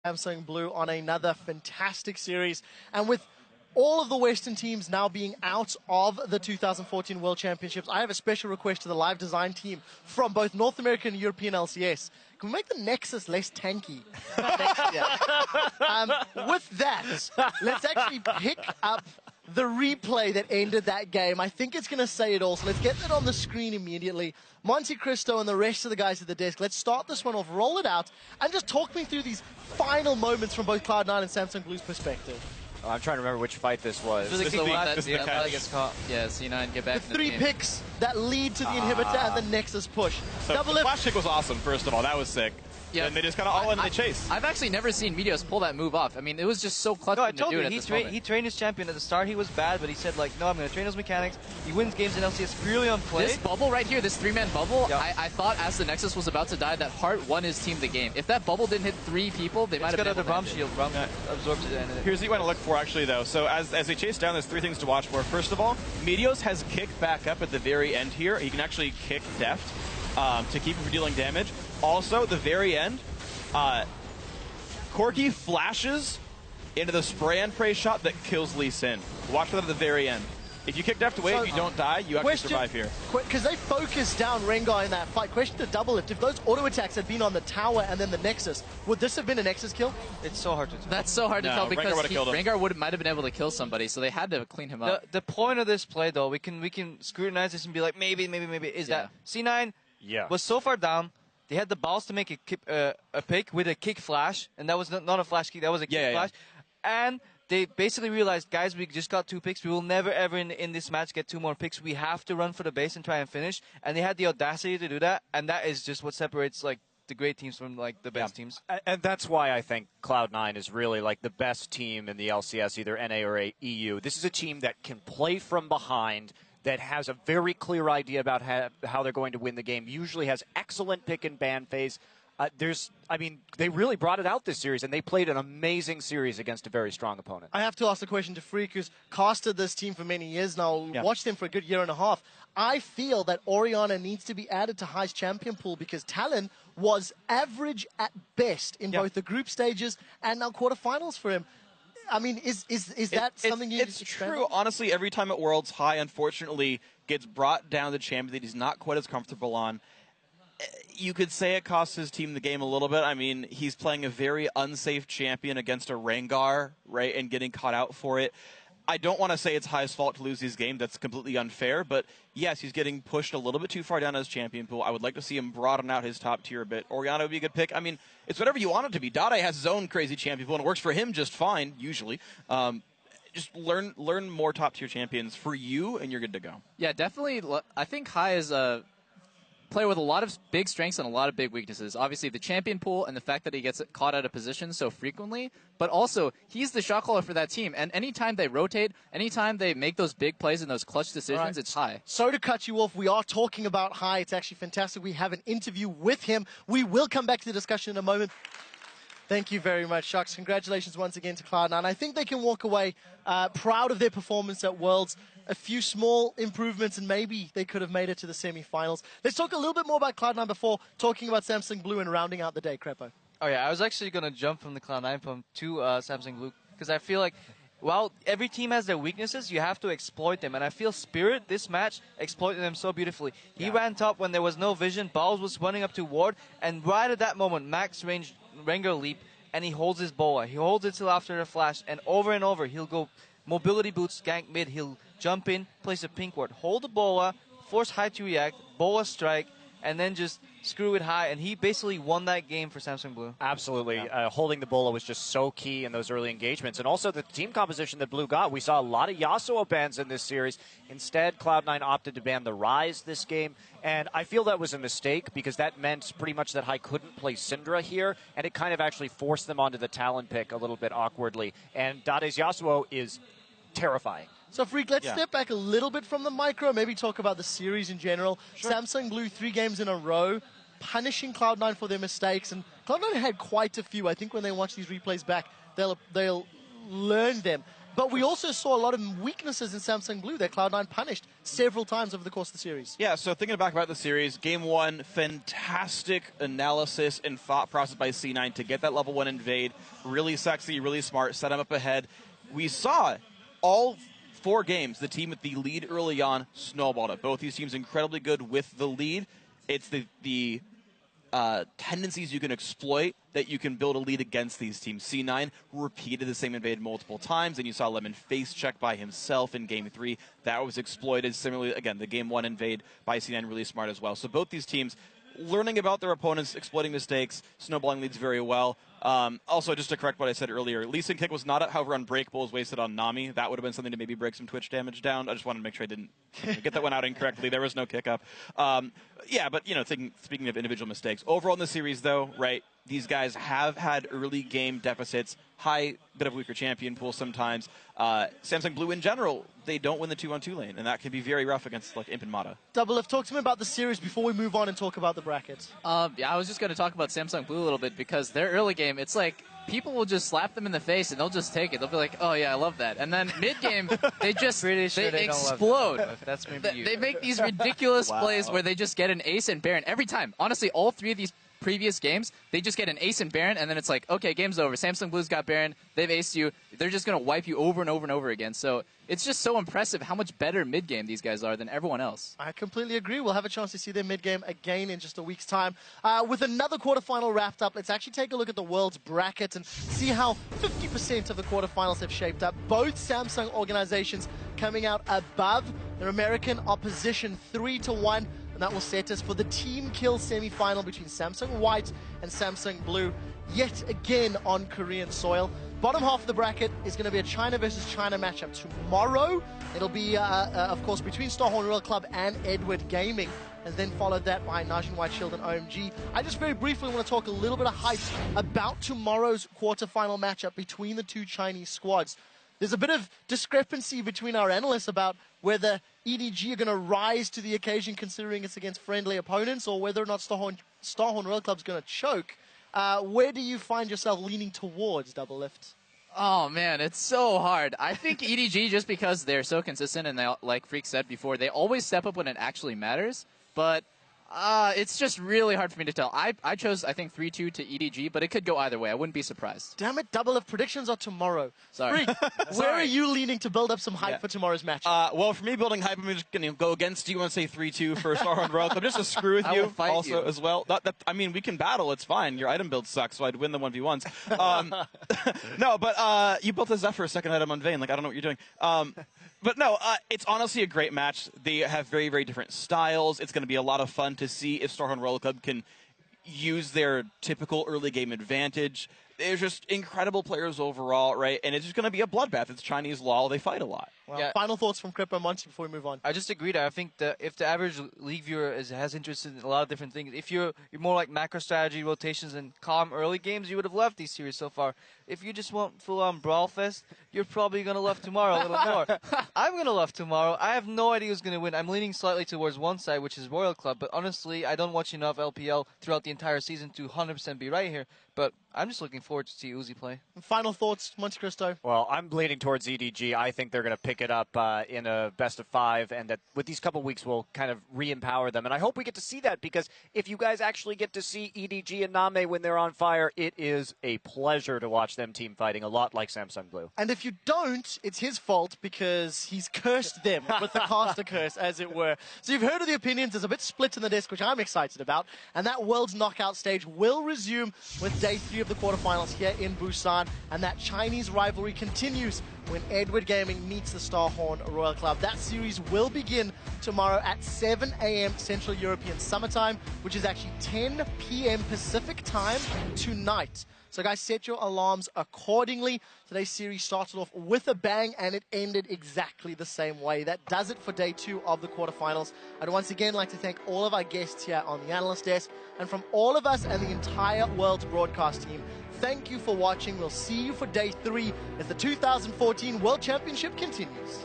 Samsung Blue on another fantastic series. And with all of the Western teams now being out of the 2014 World Championships, I have a special request to the live design team from both North American and European LCS. Can we make the Nexus less tanky next year? With that, let's actually pick up the replay that ended that game. I think it's going to say it all, so let's get that on the screen immediately. Monte Cristo and the rest of the guys at the desk, let's start this one off, roll it out, and just talk me through these final moments from both Cloud9 and Samsung Blue's perspective. Oh, I'm trying to remember which fight this was. This is the one that gets caught. Yeah, C9 get back The in three game. picks that lead to the inhibitor and the Nexus push. So Double the lift. flash kick was awesome, first of all. That was sick. Yeah. And they just kind of all in the chase. I've actually never seen Meteos pull that move off. I mean, it was just so clutch No, I to told do you, it at this moment. he trained his champion. At the start, he was bad, but he said, like, no, I'm going to train those mechanics. He wins games in LCS purely on play. This bubble right here, this three-man bubble, Yeah. I thought as the Nexus was about to die, that Heart won his team the game. If that bubble didn't hit 3 people, they might have got been other able to bomb end it. shield. Bomb absorbs it. And Here's what you want to look for, actually, though. So as they chase down, there's 3 things to watch for. First of all, Meteos has kick back up at the very end here. He can actually kick deft to keep him from dealing damage. Also, the very end, Corki flashes into the spray and pray shot that kills Lee Sin. Watch for that at the very end. If you kick deft away, So, if you don't die, you actually survive here. Because they focused down Rengar in that fight. Question to double lift. If those auto attacks had been on the tower and then the Nexus, would this have been a Nexus kill? it's so hard to tell. That's so hard to No, tell Rengar because would've killed him. Rengar might have been able to kill somebody, so they had to clean him up. The point of this play, though, we can scrutinize this and be like, maybe, is that C9 was so far down, they had the balls to make a pick with a kick flash, and that was not a flash kick, that was a kick flash. And they basically realized, guys, we just got 2 picks. We will never, ever in this match get 2 more picks. We have to run for the base and try and finish. And they had the audacity to do that, and that is just what separates, like, the great teams from, like, the best teams. And that's why I think Cloud9 is really like the best team in the LCS, either NA or EU. This is a team that can play from behind, that has a very clear idea about how they're going to win the game, usually has excellent pick and ban phase. They really brought it out this series, and they played an amazing series against a very strong opponent. I have to ask the question to Freak, who's casted this team for many years now, watched them for a good year and a half. I feel that Orianna needs to be added to High's champion pool because Talon was average at best in both the group stages and now quarterfinals for him. I mean, is that something you... It's true. Honestly, every time at Worlds, High, unfortunately, gets brought down to champion that he's not quite as comfortable on. You could say it costs his team the game a little bit. I mean, he's playing a very unsafe champion against a Rengar, right, and getting caught out for it. I don't want to say it's High's fault to lose these games. That's completely unfair. But, yes, he's getting pushed a little bit too far down as champion pool. I would like to see him broaden out his top tier a bit. Orianna would be a good pick. I mean, it's whatever you want it to be. Dade has his own crazy champion pool, and it works for him just fine, usually. Just learn more top tier champions for you, and you're good to go. Yeah, definitely. I think High is a player with a lot of big strengths and a lot of big weaknesses. Obviously, the champion pool and the fact that he gets caught out of position so frequently, but also he's the shot caller for that team. And anytime they rotate, anytime they make those big plays and those clutch decisions, it's High. So to cut you off, we are talking about High. It's actually fantastic. We have an interview with him. We will come back to the discussion in a moment. Thank you very much, Shucks. Congratulations once again to Cloud9. I think they can walk away proud of their performance at Worlds. A few small improvements, and maybe they could have made it to the semi-finals. Let's talk a little bit more about Cloud9 before talking about Samsung Blue and rounding out the day, Crepo. Oh, yeah, I was actually going to jump from the Cloud9 pump to Samsung Blue, because I feel like, while every team has their weaknesses, you have to exploit them. And I feel Spirit, this match, exploited them so beautifully. He ran top when there was no vision. Balls was running up to ward. And right at that moment, max range Rengar leap, and he holds his boa. He holds it till after the flash. And over, he'll go mobility boots, gank mid. He'll jump in, place a pink ward, hold the boa, force High to react, boa strike, and then just screw it High, and he basically won that game for Samsung Blue. Absolutely. Holding the bola was just so key in those early engagements. And also the team composition that Blue got. We saw a lot of Yasuo bans in this series. Instead, Cloud9 opted to ban the Ryze this game. And I feel that was a mistake because that meant pretty much that High couldn't play Syndra here. And it kind of actually forced them onto the Talon pick a little bit awkwardly. And Dade's Yasuo is terrifying. So, Freak, let's step back a little bit from the micro, maybe talk about the series in general. Sure. Samsung Blue 3 games in a row, punishing Cloud9 for their mistakes, and Cloud9 had quite a few. I think when they watch these replays back, they'll learn them. But we also saw a lot of weaknesses in Samsung Blue that Cloud9 punished several times over the course of the series. Yeah, so thinking back about the series, Game 1, fantastic analysis and thought process by C9 to get that level 1 invade. Really sexy, really smart, set him up ahead. We saw all 4 games, the team with the lead early on snowballed it. Both these teams incredibly good with the lead. It's the tendencies you can exploit that you can build a lead against these teams. C9 repeated the same invade multiple times, and you saw Lemon face check by himself in Game 3. That was exploited. Similarly, again, the Game 1 invade by C9 really smart as well. So both these teams learning about their opponents, exploiting mistakes, snowballing leads very well. Also, just to correct what I said earlier, Lee Sin Kick was not, however, unbreakable, was wasted on Nami. That would have been something to maybe break some Twitch damage down. I just wanted to make sure I didn't get that one out incorrectly. There was no kick up. Yeah, but, speaking of individual mistakes, overall in the series, though, right, these guys have had early game deficits, high, bit of weaker champion pool sometimes. Samsung Blue in general, they don't win the 2-on-2 lane, and that can be very rough against like Imp and Mata. Double F, talk to me about the series before we move on and talk about the brackets. Yeah, I was just going to talk about Samsung Blue a little bit because their early game, it's like people will just slap them in the face and they'll just take it. They'll be like, oh yeah, I love that. And then mid game, they just Pretty sure they explode. Don't love that. That's maybe you. They make these ridiculous plays where they just get an ace and Baron every time. Honestly, all 3 of these previous games, they just get an ace and Baron, and then it's like, okay, game's over. Samsung Blue's got Baron. They've aced you. They're just going to wipe you over and over and over again. So it's just so impressive how much better mid-game these guys are than everyone else. I completely agree. We'll have a chance to see their mid-game again in just a week's time. With another quarterfinal wrapped up, let's actually take a look at the world's bracket and see how 50% of the quarterfinals have shaped up. Both Samsung organizations coming out above their American opposition 3-1. And that will set us for the team kill semi-final between Samsung White and Samsung Blue, yet again on Korean soil. Bottom half of the bracket is going to be a China versus China matchup tomorrow. It'll be, of course, between Starhorn Royal Club and Edward Gaming, and then followed that by Najin White Shield and OMG. I just very briefly want to talk a little bit of hype about tomorrow's quarterfinal matchup between the 2 Chinese squads. There's a bit of discrepancy between our analysts about whether EDG are going to rise to the occasion considering it's against friendly opponents, or whether or not Starhorn Royal Club's going to choke. Where do you find yourself leaning towards, Double Lift? Oh, man, it's so hard. I think EDG, just because they're so consistent and they, like Freak said before, they always step up when it actually matters. But it's just really hard for me to tell. I chose, I think, 3-2 to EDG, but it could go either way. I wouldn't be surprised. Damn it, Double F, predictions are tomorrow. Sorry. Freak, where are you leaning to build up some hype for tomorrow's match? Well, for me, building hype, I'm just going to go against you and say 3-2 for Starhorn Royal Club, just to screw with you also as well. I mean, we can battle. It's fine. Your item build sucks, so I'd win the 1v1s. No, but you built a Zephyr second item on Vayne. Like, I don't know what you're doing. But no, it's honestly a great match. They have very, very different styles. It's going to be a lot of fun to see if Starhorn Royal Club can use their typical early game advantage. They're just incredible players overall, right? And it's just going to be a bloodbath. It's Chinese law. They fight a lot. Well, yeah. Final thoughts from Crippo Monty before we move on. I just agree that I think that if the average league viewer has interest in a lot of different things, if you're more like macro strategy, rotations, and calm early games, you would have loved these series so far. If you just want full-on brawl fest, you're probably going to love tomorrow a little more. I'm going to love tomorrow. I have no idea who's going to win. I'm leaning slightly towards one side, which is Royal Club, but honestly, I don't watch enough LPL throughout the entire season to 100% be right here. But I'm just looking forward to see Uzi play. Final thoughts, Monte Cristo? Well, I'm leaning towards EDG. I think they're going to pick it up in a best of 5, and that with these couple weeks we'll kind of re-empower them. And I hope we get to see that, because if you guys actually get to see EDG and Name when they're on fire, it is a pleasure to watch them team fighting, a lot like Samsung Blue. And if you don't, it's his fault, because he's cursed them with the caster curse, as it were. So you've heard of the opinions. There's a bit split in the disc, which I'm excited about. And that World's Knockout stage will resume with Day 3 of the quarterfinals here in Busan. And that Chinese rivalry continues when Edward Gaming meets the Starhorn Royal Club. That series will begin tomorrow at 7 a.m. Central European Summertime, which is actually 10 p.m. Pacific time tonight. So guys, set your alarms accordingly. Today's series started off with a bang, and it ended exactly the same way. That does it for Day 2 of the quarterfinals. I'd once again like to thank all of our guests here on the analyst desk, and from all of us and the entire World's broadcast team, thank you for watching. We'll see you for Day 3 as the 2014 World Championship continues.